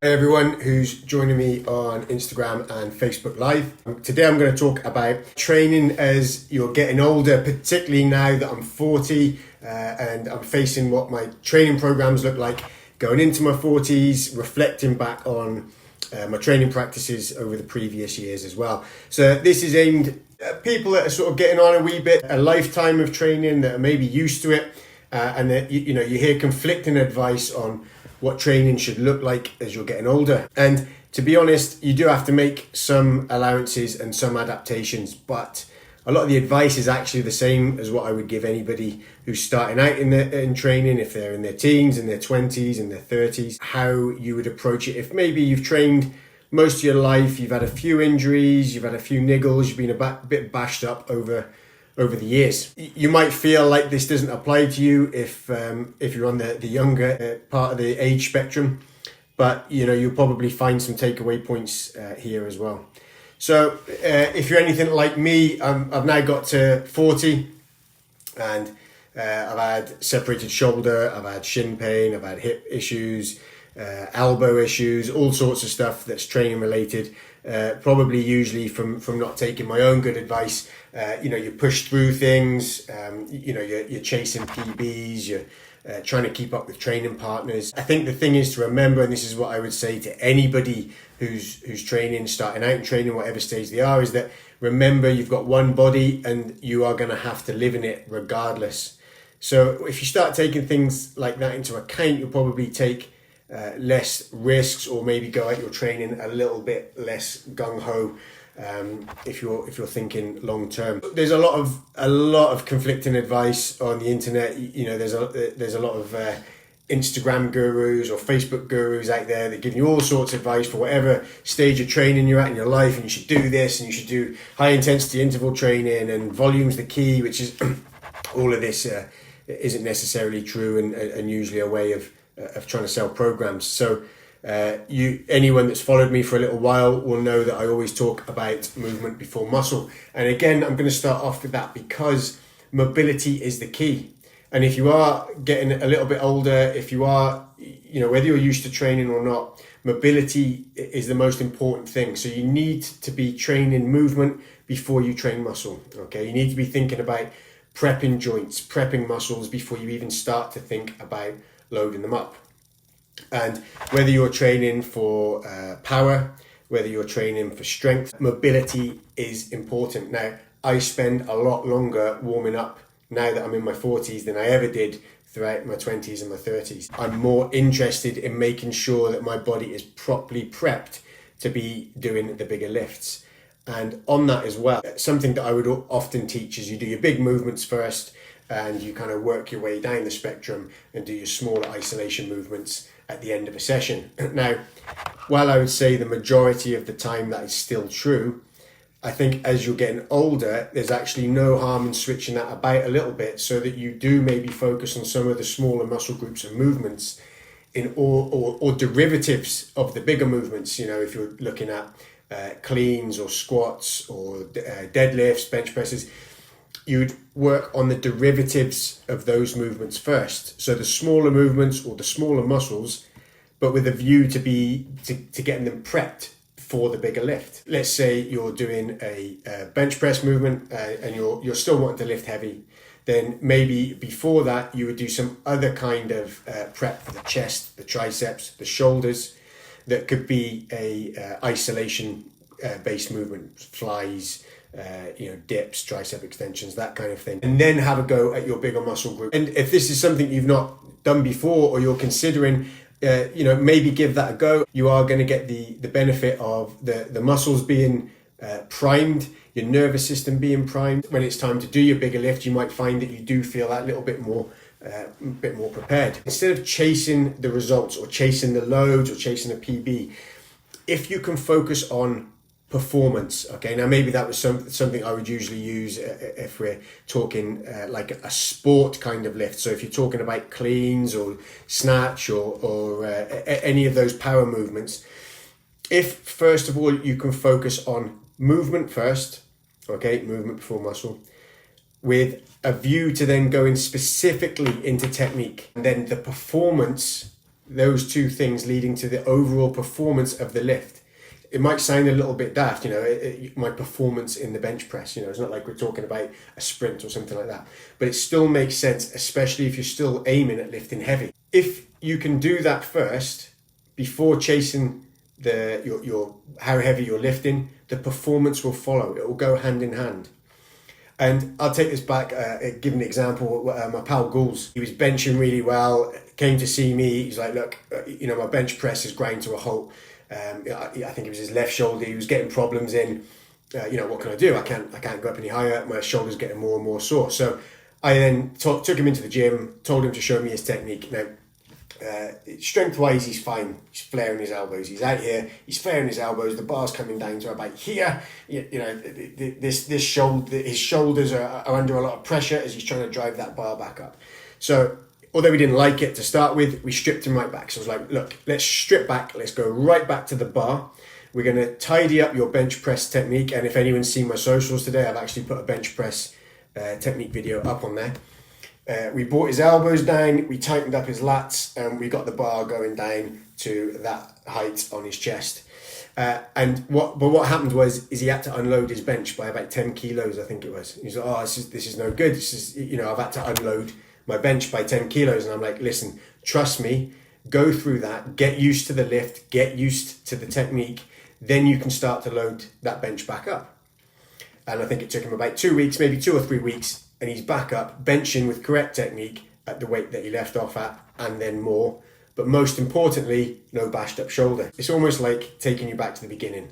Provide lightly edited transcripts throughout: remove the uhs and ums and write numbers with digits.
Hey everyone who's joining me on Instagram and Facebook Live. Today I'm going to talk about training as you're getting older, particularly now that I'm 40 and I'm facing what my training programs look like going into my 40s, reflecting back on my training practices over the previous years as well. So this is aimed at people that are sort of getting on a wee bit, a lifetime of training, that are maybe used to it, and that you hear conflicting advice on what training should look like as you're getting older. And to be honest, you do have to make some allowances and some adaptations, but a lot of the advice is actually the same as what I would give anybody who's starting out in training, if they're in their teens, in their 20s, in their 30s, how you would approach it. If maybe you've trained most of your life, you've had a few injuries, you've had a few niggles, you've been a bit bashed up over the years. You might feel like this doesn't apply to you if you're on the younger part of the age spectrum, but you'll probably find some takeaway points here as well. So if you're anything like me, I've now got to 40 and I've had separated shoulder, I've had shin pain, I've had hip issues, elbow issues, all sorts of stuff that's training related. Probably usually from not taking my own good advice. You push through things, you're chasing PBs, you're trying to keep up with training partners. I think the thing is to remember, and this is what I would say to anybody who's training, starting out in training, whatever stage they are, is that remember you've got one body and you are going to have to live in it regardless. So if you start taking things like that into account, you'll probably take less risks, or maybe go at your training a little bit less gung-ho if you're thinking long term. There's a lot of conflicting advice on the internet. There's a lot of Instagram gurus or Facebook gurus out there that give you all sorts of advice for whatever stage of training you're at in your life, and you should do this and you should do high intensity interval training and volume's the key, which is all of this isn't necessarily true and usually a way of trying to sell programs. So anyone that's followed me for a little while will know that I always talk about movement before muscle. And again, I'm going to start off with that because mobility is the key. And if you are getting a little bit older, if you are, whether you're used to training or not, mobility is the most important thing. So you need to be training movement before you train muscle. Okay, you need to be thinking about prepping joints, prepping muscles before you even start to think about loading them up. And whether you're training for power, whether you're training for strength, mobility is important. Now, I spend a lot longer warming up now that I'm in my 40s than I ever did throughout my 20s and my 30s. I'm more interested in making sure that my body is properly prepped to be doing the bigger lifts. And on that as well, something that I would often teach is you do your big movements first, and you kind of work your way down the spectrum and do your smaller isolation movements at the end of a session. Now, while I would say the majority of the time that is still true, I think as you're getting older, there's actually no harm in switching that about a little bit so that you do maybe focus on some of the smaller muscle groups and movements or derivatives of the bigger movements. If you're looking at cleans or squats or deadlifts, bench presses, you'd work on the derivatives of those movements first. So the smaller movements or the smaller muscles, but with a view to getting them prepped for the bigger lift. Let's say you're doing a bench press movement and you're still wanting to lift heavy. Then maybe before that you would do some other kind of prep for the chest, the triceps, the shoulders. That could be a isolation based movement, flies, dips, tricep extensions, that kind of thing, and then have a go at your bigger muscle group. And if this is something you've not done before or you're considering, maybe give that a go. You are going to get the benefit of the muscles being primed, your nervous system being primed. When it's time to do your bigger lift, you might find that you do feel that little bit more prepared. Instead of chasing the results or chasing the loads or chasing a PB, if you can focus on performance. Okay, now maybe that was something I would usually use if we're talking like a sport kind of lift. So if you're talking about cleans or snatch or any of those power movements, if first of all you can focus on movement first, okay, movement before muscle, with a view to then going specifically into technique, and then the performance those two things leading to the overall performance of the lift. It might sound a little bit daft, my performance in the bench press, it's not like we're talking about a sprint or something like that, but it still makes sense, especially if you're still aiming at lifting heavy. If you can do that first, before chasing your how heavy you're lifting, the performance will follow. It will go hand in hand. And I'll take this back, give an example. My pal Gouls, he was benching really well, came to see me. He's like, look, my bench press is grind to a halt. I think it was his left shoulder. He was getting problems in. What can I do? I can't go up any higher. My shoulder's getting more and more sore. So I then took him into the gym, told him to show me his technique. Now, strength-wise, he's fine. He's flaring his elbows. He's out here. He's flaring his elbows. The bar's coming down to about here. This shoulder, his shoulders are under a lot of pressure as he's trying to drive that bar back up. So although we didn't like it to start with, we stripped him right back. So I was like, look, let's strip back. Let's go right back to the bar. We're going to tidy up your bench press technique. And if anyone's seen my socials today, I've actually put a bench press technique video up on there. We brought his elbows down, we tightened up his lats, and we got the bar going down to that height on his chest. But what happened was he had to unload his bench by about 10 kilos, I think it was. He's like, this is no good. I've had to unload my bench by 10 kilos. And I'm like, listen, trust me, go through that, get used to the lift, get used to the technique, then you can start to load that bench back up. And I think it took him about 2 weeks, maybe 2 or 3 weeks, and he's back up, benching with correct technique at the weight that he left off at, and then more. But most importantly, no bashed up shoulder. It's almost like taking you back to the beginning.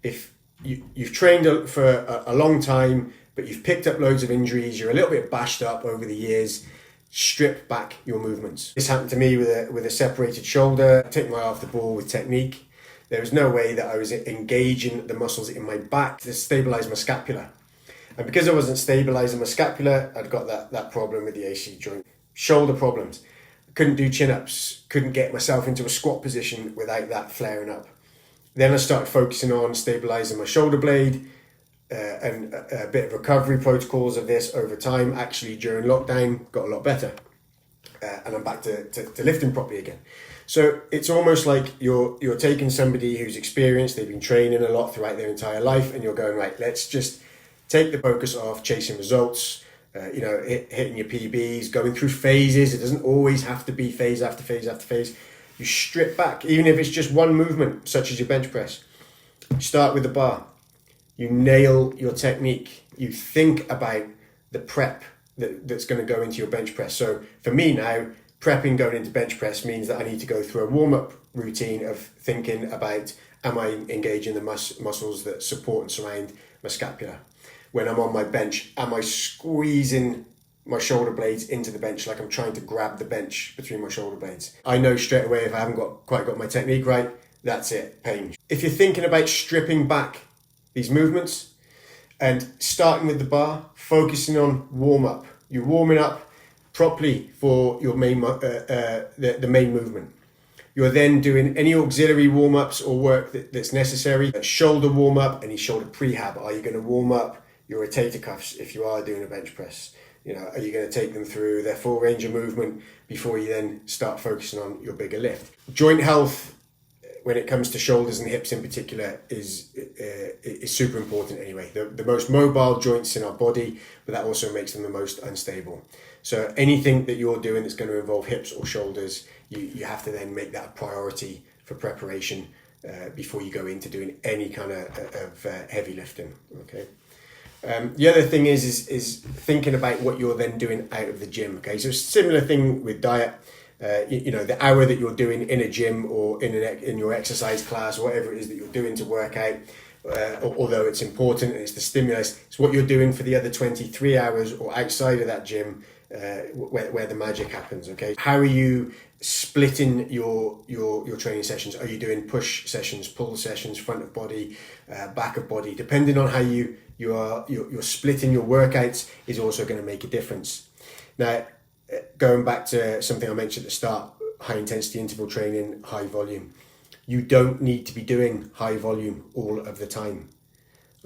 If you've trained for a long time, but you've picked up loads of injuries, you're a little bit bashed up over the years, strip back your movements. This happened to me with a separated shoulder. Take my eye off the ball with technique. There was no way that I was engaging the muscles in my back to stabilize my scapula. And because I wasn't stabilising my scapula, I'd got that problem with the AC joint. Shoulder problems. Couldn't do chin-ups. Couldn't get myself into a squat position without that flaring up. Then I started focusing on stabilising my shoulder blade and a bit of recovery protocols of this over time. Actually, during lockdown, got a lot better. And I'm back to lifting properly again. So it's almost like you're taking somebody who's experienced, they've been training a lot throughout their entire life, and you're going, right, let's just take the focus off chasing results, hitting your PBs, going through phases. It doesn't always have to be phase after phase after phase. You strip back, even if it's just one movement, such as your bench press. You start with the bar. You nail your technique. You think about the prep that's going to go into your bench press. So for me now, prepping going into bench press means that I need to go through a warm-up routine of thinking about, am I engaging the muscles that support and surround my scapula? When I'm on my bench, am I squeezing my shoulder blades into the bench like I'm trying to grab the bench between my shoulder blades? I know straight away if I haven't quite got my technique right, that's it, pain. If you're thinking about stripping back these movements and starting with the bar, focusing on warm-up, you're warming up properly for your main the main movement. You're then doing any auxiliary warm-ups or work that's necessary. A shoulder warm-up, any shoulder prehab. Are you going to warm up your rotator cuffs if you are doing a bench press? Are you going to take them through their full range of movement before you then start focusing on your bigger lift? Joint health, when it comes to shoulders and hips in particular, is super important anyway. The most mobile joints in our body, but that also makes them the most unstable. So anything that you're doing that's going to involve hips or shoulders, you have to then make that a priority for preparation before you go into doing any kind of heavy lifting. Okay. The other thing is thinking about what you're then doing out of the gym. Okay, so similar thing with diet. The hour that you're doing in a gym or in your exercise class or whatever it is that you're doing to work out, although it's important and it's the stimulus, it's what you're doing for the other 23 hours or outside of that gym where the magic happens. Okay, how are you splitting your training sessions? Are you doing push sessions, pull sessions, front of body, back of body? Depending on how you're splitting your workouts is also going to make a difference. Now, going back to something I mentioned at the start, high intensity interval training, high volume. You don't need to be doing high volume all of the time.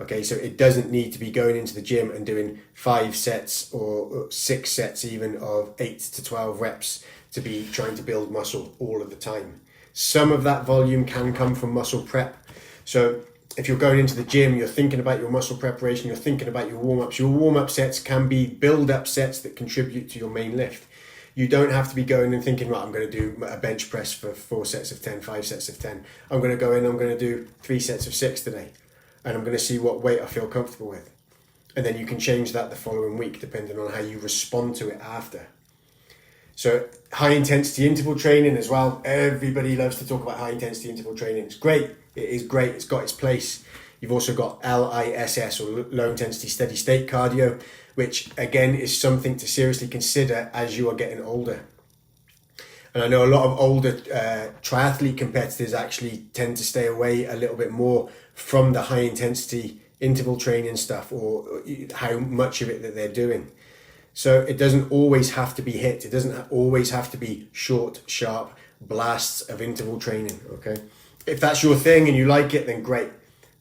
Okay, so it doesn't need to be going into the gym and doing 5 sets or 6 sets even of 8 to 12 reps to be trying to build muscle all of the time. Some of that volume can come from muscle prep. So if you're going into the gym, you're thinking about your muscle preparation, you're thinking about your warm-ups. Your warm-up sets can be build-up sets that contribute to your main lift. You don't have to be going and thinking, right, I'm going to do a bench press for 4 sets of 10, 5 sets of 10. I'm going to go in, I'm going to do 3 sets of 6 today. And I'm going to see what weight I feel comfortable with. And then you can change that the following week depending on how you respond to it after. So high intensity interval training as well. Everybody loves to talk about high intensity interval training. It's great. It is great. It's got its place. You've also got LISS or low intensity steady state cardio, which again is something to seriously consider as you are getting older. And I know a lot of older triathlete competitors actually tend to stay away a little bit more from the high intensity interval training stuff or how much of it that they're doing. So it doesn't always have to be HIIT. It doesn't always have to be short, sharp blasts of interval training, okay? If that's your thing and you like it, then great.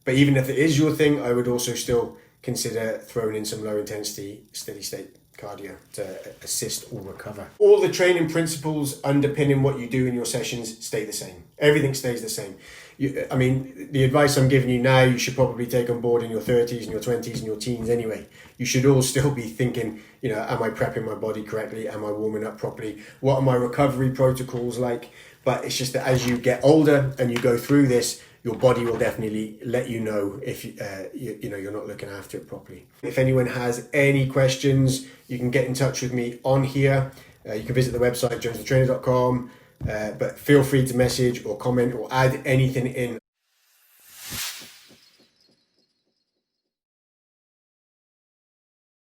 But even if it is your thing, I would also still consider throwing in some low intensity steady state cardio to assist or recover. All the training principles underpinning what you do in your sessions stay the same. Everything stays the same. The advice I'm giving you now, you should probably take on board in your 30s and your 20s and your teens anyway. You should all still be thinking, am I prepping my body correctly? Am I warming up properly? What are my recovery protocols like? But it's just that as you get older and you go through this, your body will definitely let you know if you're not looking after it properly. If anyone has any questions, you can get in touch with me on here. You can visit the website jonesthetrainer.com, but feel free to message or comment or add anything in.